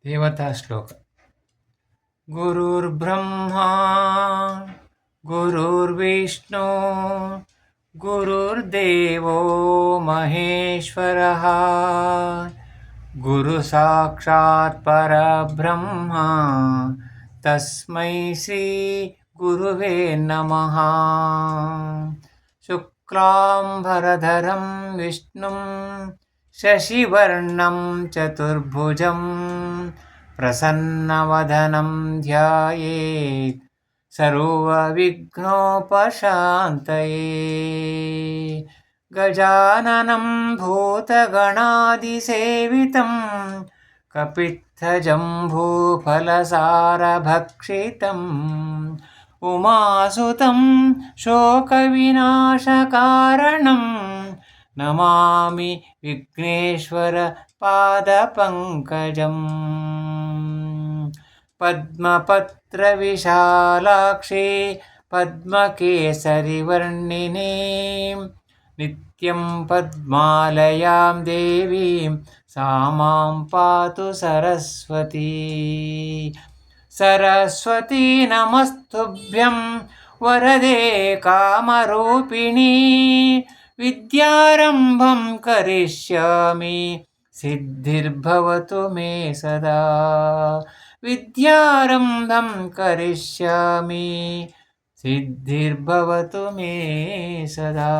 देवता श्लोक। गुरुर्ब्रह्मा गुरुर्विष्णु गुरुर्देवो महेश्वरः गुरुसाक्षात् परब्रह्म तस्मै श्री गुरुवे नमः। शुक्लांबरधरं विष्णुं शशिवर्णं चतुर्भुजं प्रसन्नवदनं ध्यायेत् सर्वविघ्नोपशान्तये। गजाननं भूतगणादिसेवितं कपित्थजम्बूफलसारभक्षितम् उमासुतं शोकविनाशकारणं नमामि विघ्नेश्वर पादपङ्कजम्। पद्मपत्रविशालाक्षी पद्मकेसरिवर्णिनी नित्यं पद्मालयां देवीं सा मां पातु सरस्वती। सरस्वती नमस्तुभ्यं वरदे कामरूपिणी विद्यारम्भं करिष्यामि सिद्धिर्भवतु मे सदा। विद्यारम्भं करिष्यामि सिद्धिर्भवतु मे सदा।